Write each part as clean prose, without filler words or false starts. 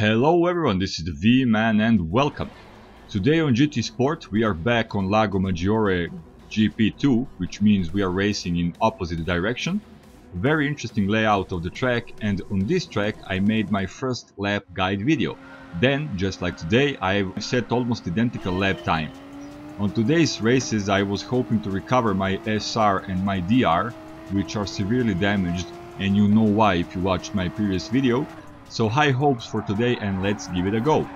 Hello everyone, this is the V-Man and welcome. Today on GT Sport we are back on Lago Maggiore GP2, which means we are racing in opposite direction. Very interesting layout of the track, and on this track I made my first lap guide video. Then, just like today, I set almost identical lap time. On today's races I was hoping to recover my SR and my DR, which are severely damaged, and you know why if you watched my previous video. So high hopes for today, and let's give it a go.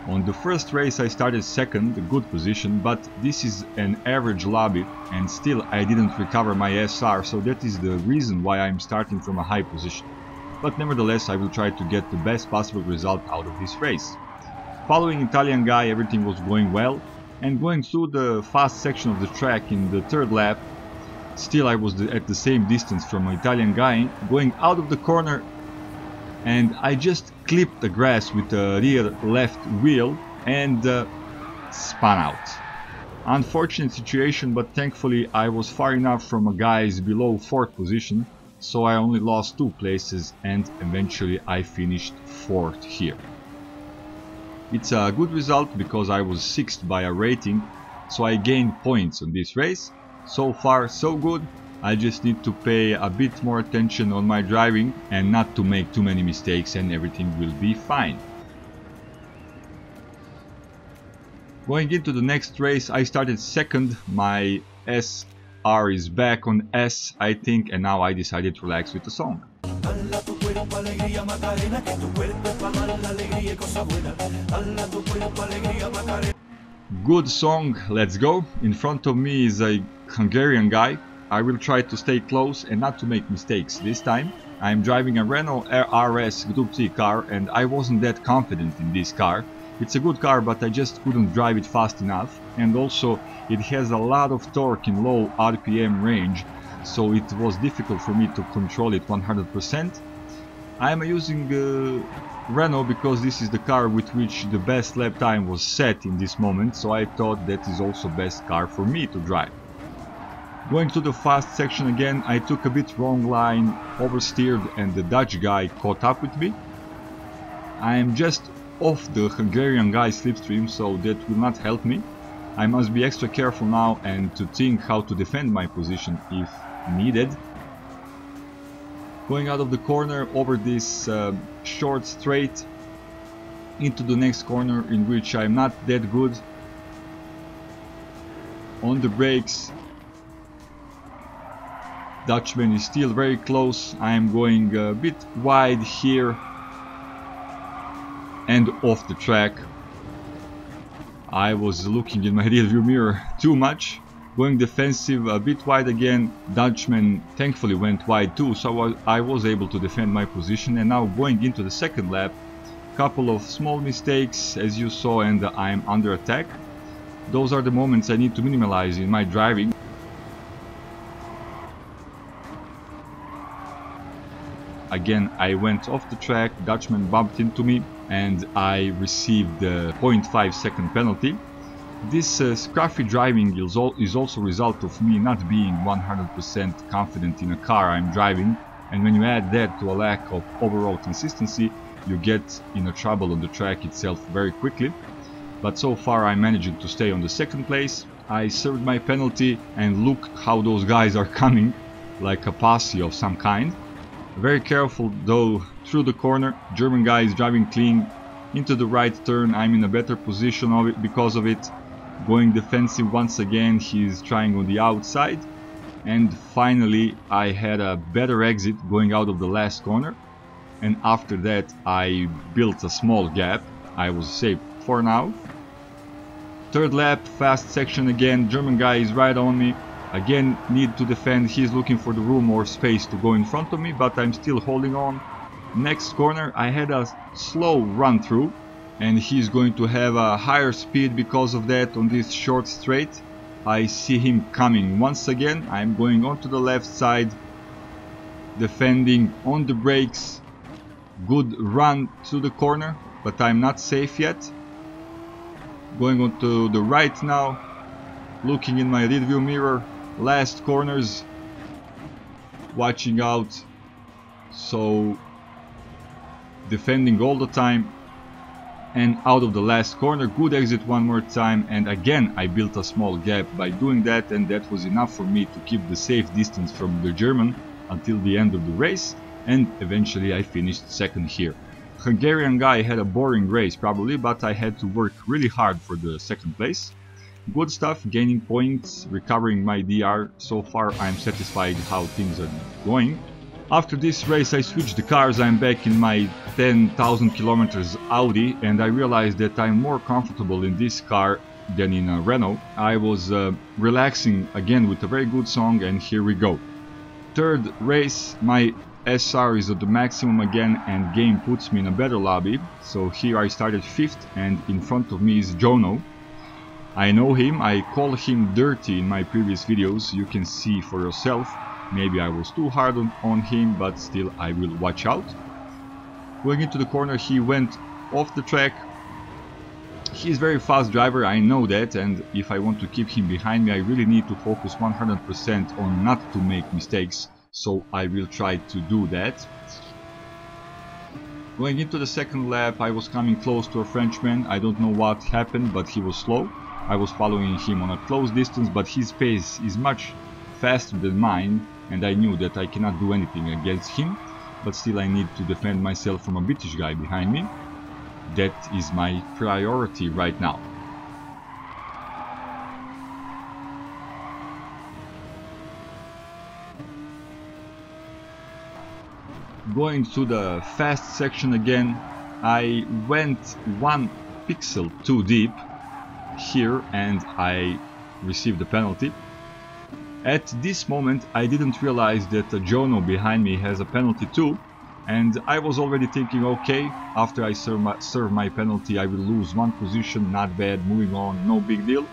On the first race I started second, a good position, but this is an average lobby and still I didn't recover my SR, so that is the reason why I'm starting from a high position. But nevertheless I will try to get the best possible result out of this race. Following Italian guy, everything was going well, and going through the fast section of the track in the third lap, still I was at the same distance from an Italian guy. Going out of the corner, and I just clipped the grass with the rear left wheel and spun out. Unfortunate situation, but thankfully I was far enough from a guys below 4th position, so I only lost 2 places and eventually I finished 4th here. It's a good result because I was 6th by a rating, so I gained points on this race. So far so good. I just need to pay a bit more attention on my driving and not to make too many mistakes, and everything will be fine. Going into the next race I started second, my SR is back on S I think, and now I decided to relax with the song. Good song, let's go. In front of me is a Hungarian guy. I will try to stay close and not to make mistakes this time. I'm driving a Renault RS gr.3 car and I wasn't that confident in this car. It's a good car, but I just couldn't drive it fast enough, and also it has a lot of torque in low RPM range, so it was difficult for me to control it 100%. I'm using Renault because this is the car with which the best lap time was set in this moment, so I thought that is also best car for me to drive. Going to the fast section again, I took a bit wrong line, oversteered, and the Dutch guy caught up with me. I am just off the Hungarian guy's slipstream, so that will not help me. I must be extra careful now and to think how to defend my position if needed. Going out of the corner over this short straight into the next corner, in which I'm not that good. On the brakes, Dutchman is still very close. I am going a bit wide here and off the track. I was looking in my rearview mirror too much. Going defensive, a bit wide again. Dutchman thankfully went wide too, so I was able to defend my position. And now going into the second lap, couple of small mistakes as you saw, and I'm under attack. Those are the moments I need to minimize in my driving. Again, I went off the track, Dutchman bumped into me, and I received the 0.5 second penalty. This scruffy driving is also a result of me not being 100% confident in a car I'm driving, and when you add that to a lack of overall consistency, you get in a trouble on the track itself very quickly. But so far I'm managing to stay on the second place. I served my penalty, and look how those guys are coming, like a posse of some kind. Very careful though through the corner. German guy is driving clean into the right turn. I'm in a better position of it because of it. Going defensive once again, he's trying on the outside, and finally I had a better exit going out of the last corner, and after that I built a small gap. I was safe for now. Third lap, fast section again. German guy is right on me. Again, need to defend. He's looking for the room or space to go in front of me, but I'm still holding on. Next corner, I had a slow run through, and he's going to have a higher speed because of that on this short straight. I see him coming once again. I'm going onto the left side, defending on the brakes. Good run through the corner, but I'm not safe yet. Going on to the right now, looking in my rearview mirror. Last corners, watching out, so defending all the time. and out of the last corner, good exit one more time, and again I built a small gap by doing that, and that was enough for me to keep the safe distance from the German until the end of the race, and eventually I finished second here. Hungarian guy had a boring race probably, but I had to work really hard for the second place. Good stuff, gaining points, recovering my DR. So far I'm satisfied how things are going. After this race I switched the cars, I'm back in my 10,000 kilometers Audi, and I realized that I'm more comfortable in this car than in a Renault. I was relaxing again with a very good song, and here we go. Third race, my SR is at the maximum again, and game puts me in a better lobby. So here I started 5th, and in front of me is Jono. I know him, I call him Dirty in my previous videos, you can see for yourself. Maybe I was too hard on him, but still I will watch out. Going into the corner, he went off the track. He's a very fast driver, I know that, and if I want to keep him behind me, I really need to focus 100% on not to make mistakes, so I will try to do that. Going into the second lap, I was coming close to a Frenchman. I don't know what happened, but he was slow. I was following him on a close distance, but his pace is much faster than mine, and I knew that I cannot do anything against him, but still I need to defend myself from a British guy behind me. That is my priority right now. Going to the fast section again, I went 1 pixel too deep here and I received a penalty. At this moment I didn't realize that Jono behind me has a penalty too, and I was already thinking, okay, after I serve my penalty I will lose 1 position, not bad, moving on, no big deal.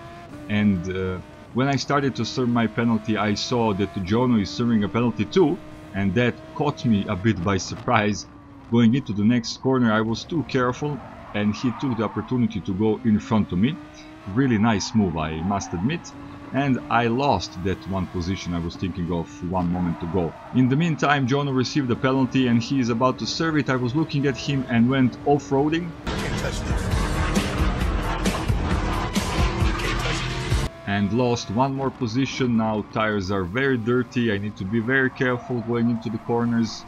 And when I started to serve my penalty I saw that Jono is serving a penalty too, and that caught me a bit by surprise. Going into the next corner I was too careful and he took the opportunity to go in front of me. Really nice move, I must admit. And I lost that 1 position I was thinking of 1 moment ago. In the meantime, Jono received a penalty and he is about to serve it. I was looking at him and went off-roading. And lost 1 more position. Now tires are very dirty. I need to be very careful going into the corners.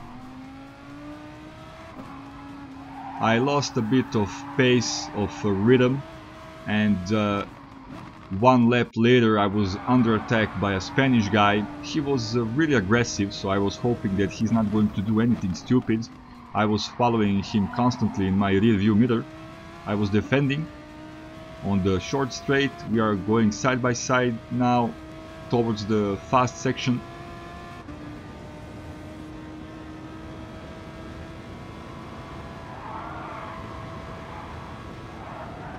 I lost a bit of pace, of rhythm, and 1 lap later I was under attack by a Spanish guy. He was really aggressive, so I was hoping that he's not going to do anything stupid. I was following him constantly in my rear view mirror. I was defending. On the short straight we are going side by side now towards the fast section.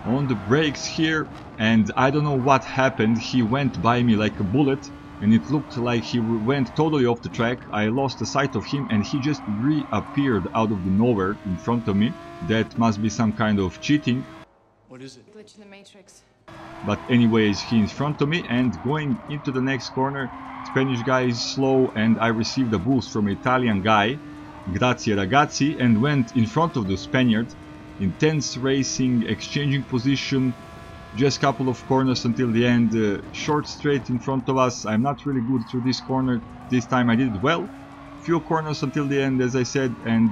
On the brakes here, and I don't know what happened, he went by me like a bullet and it looked like he went totally off the track. I lost the sight of him and he just reappeared out of the nowhere in front of me. That must be some kind of cheating. What is it? Glitch in the matrix. But anyways, he in front of me, and going into the next corner, Spanish guy is slow and I received a boost from Italian guy, grazie ragazzi, and went in front of the Spaniard. Intense racing, exchanging position, just couple of corners until the end, short straight in front of us. I'm not really good through this corner, this time I did it well. Few corners until the end, as I said, and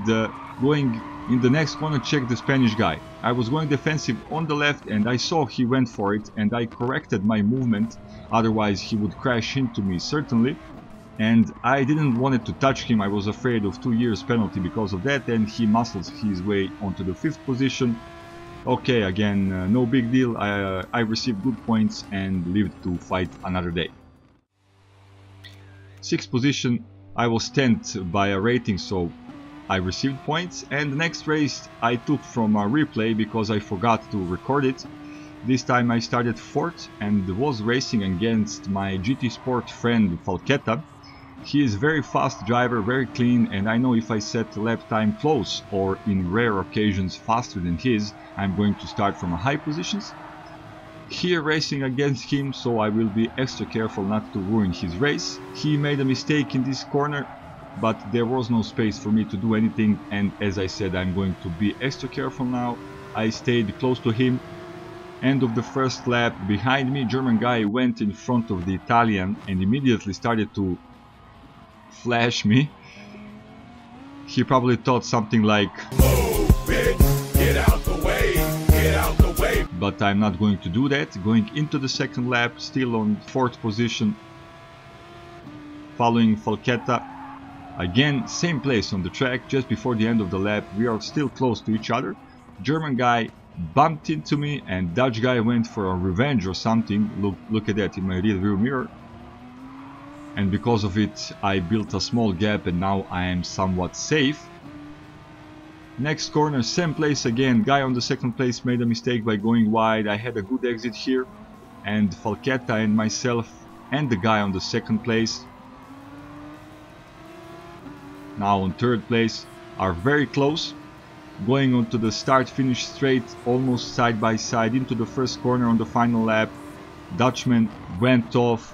going in the next corner, check the Spanish guy. I was going defensive on the left and I saw he went for it and I corrected my movement, otherwise he would crash into me certainly. And I didn't want to touch him. I was afraid of 2 years penalty because of that, and he muscles his way onto the 5th position. Okay, again, no big deal. I received good points and lived to fight another day. 6th position, I was 10th by a rating, so I received points. And the next race I took from a replay because I forgot to record it. This time I started 4th and was racing against my GT Sport friend Falchetta. He is very fast driver, very clean, and I know if I set lap time close or in rare occasions faster than his, I'm going to start from high positions. Here racing against him, so I will be extra careful not to ruin his race. He made a mistake in this corner, but there was no space for me to do anything, and as I said, I'm going to be extra careful now. I stayed close to him. End of the first lap, behind me, German guy went in front of the Italian and immediately started to flash me. He probably thought something like, "Move, bitch, get out the way, get out the way." But I'm not going to do that. Going into the second lap, still on 4th position, following Falchetta. Again, same place on the track, just before the end of the lap. We are still close to each other. German guy bumped into me and Dutch guy went for a revenge or something. Look at that in my rear view mirror. And because of it, I built a small gap and now I am somewhat safe. Next corner, same place again. Guy on the second place made a mistake by going wide. I had a good exit here. And Falchetta and myself and the guy on the second place, now on 3rd place, are very close. Going on to the start-finish straight, almost side by side into the first corner on the final lap. Dutchman went off.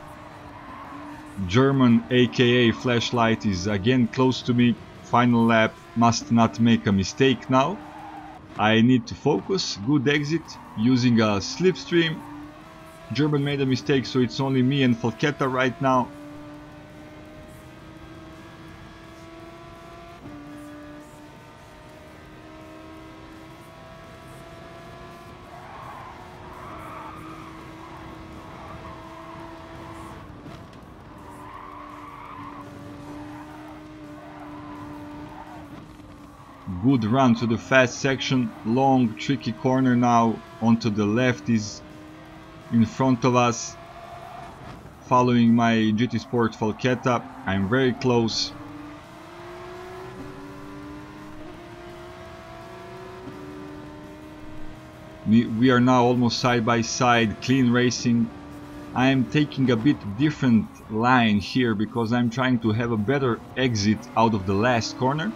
German, aka Flashlight, is again close to me. Final lap, must not make a mistake now. I need to focus. Good exit, using a slipstream. German made a mistake, so it's only me and Falchetta right now. Good run to the fast section, long tricky corner now, onto the left is in front of us, following my GT Sport Falchetta. I'm very close. We are now almost side by side, clean racing. I am taking a bit different line here because I'm trying to have a better exit out of the last corner.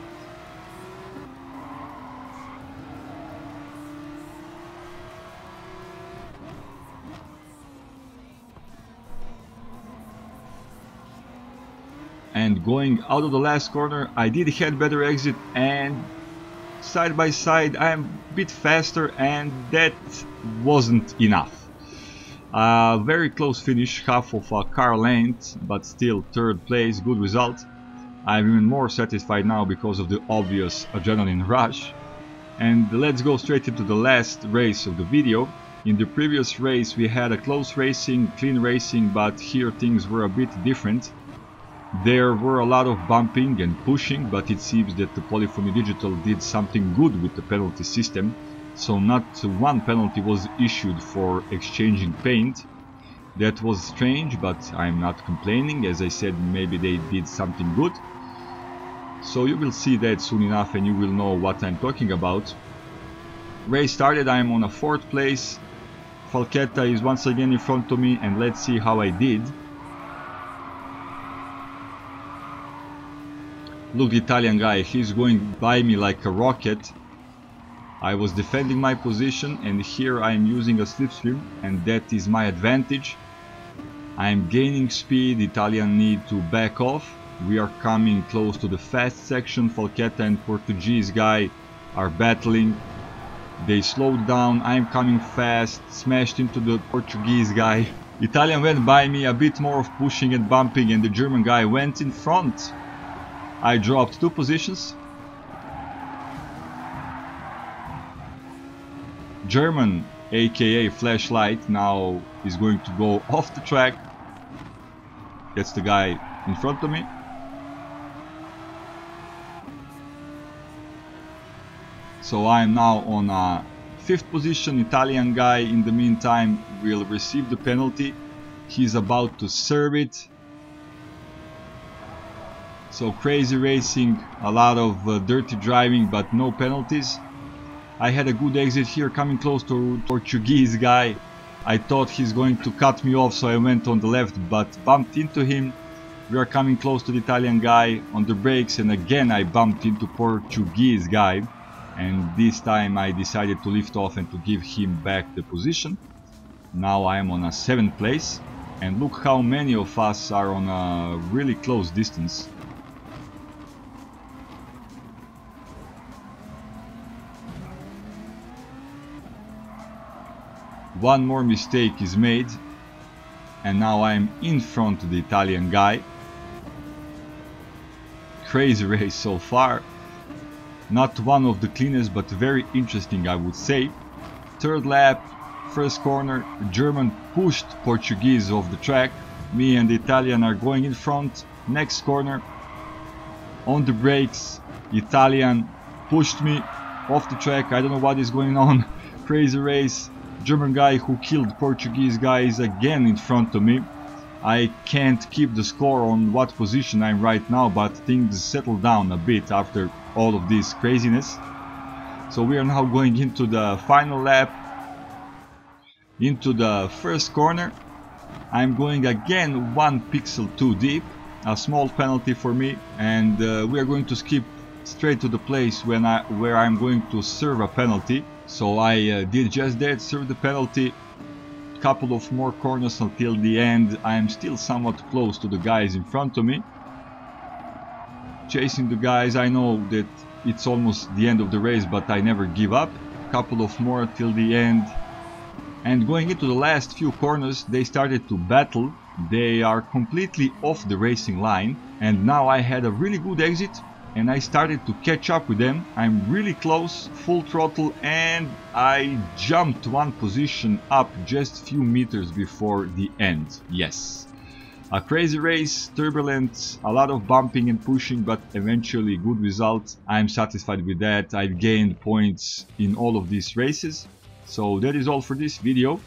And going out of the last corner, I did had better exit, and side by side I am a bit faster, and that wasn't enough. Very close finish, half of a car length, but still 3rd place, good result. I'm even more satisfied now because of the obvious adrenaline rush. And let's go straight into the last race of the video. In the previous race we had a close racing, clean racing, but here things were a bit different. There were a lot of bumping and pushing, but it seems that the Polyphony Digital did something good with the penalty system, so not one penalty was issued for exchanging paint. That was strange, but I'm not complaining. As I said, maybe they did something good. So you will see that soon enough and you will know what I'm talking about. Race started, I'm on a 4th place. Falchetta is once again in front of me, and let's see how I did. Look, the Italian guy, he's going by me like a rocket. I was defending my position and here I'm using a slipstream, and that is my advantage. I'm gaining speed, Italian need to back off. We are coming close to the fast section. Falchetta and Portuguese guy are battling. They slowed down, I'm coming fast, smashed into the Portuguese guy. Italian went by me, a bit more of pushing and bumping, and the German guy went in front. I dropped 2 positions. German, aka Flashlight, now is going to go off the track. That's the guy in front of me. So I'm now on a 5th position. Italian guy in the meantime will receive the penalty. He's about to serve it. So crazy racing, a lot of dirty driving, but no penalties. I had a good exit here, coming close to Portuguese guy. I thought he's going to cut me off, so I went on the left, but bumped into him. We are coming close to the Italian guy on the brakes, and again I bumped into Portuguese guy. And this time I decided to lift off and to give him back the position. Now I am on a 7th place, and look how many of us are on a really close distance. One more mistake is made, and now I'm in front of the Italian guy. Crazy race so far. Not one of the cleanest, but very interesting, I would say. Third lap, first corner, German pushed Portuguese off the track. Me and the Italian are going in front. Next corner, on the brakes, Italian pushed me off the track. I don't know what is going on. Crazy race. German guy who killed Portuguese guy is again in front of me. I can't keep the score on what position I'm right now, but things settle down a bit after all of this craziness. So we are now going into the final lap, into the first corner. I'm going again 1 pixel too deep, a small penalty for me, and we are going to skip straight to the place where I'm going to serve a penalty. So I did just that, serve the penalty. Couple of more corners until the end. I am still somewhat close to the guys in front of me, chasing the guys. I know that it's almost the end of the race, but I never give up. Couple of more till the end, and going into the last few corners they started to battle. They are completely off the racing line, and now I had a really good exit and I started to catch up with them. I'm really close, full throttle, and I jumped 1 position up just few meters before the end. Yes, a crazy race, turbulent, a lot of bumping and pushing, but eventually good result. I'm satisfied with that. I've gained points in all of these races. So that is all for this video.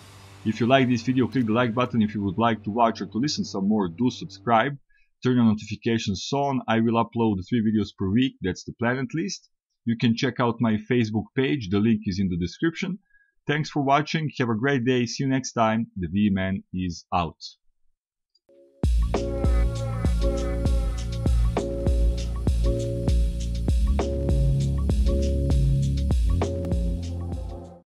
If you like this video, click the like button. If you would like to watch or to listen some more, do subscribe. Turn on notifications on. I will upload 3 videos per week. That's the plan at least. You can check out my Facebook page. The link is in the description. Thanks for watching. Have a great day. See you next time. The V-Man is out.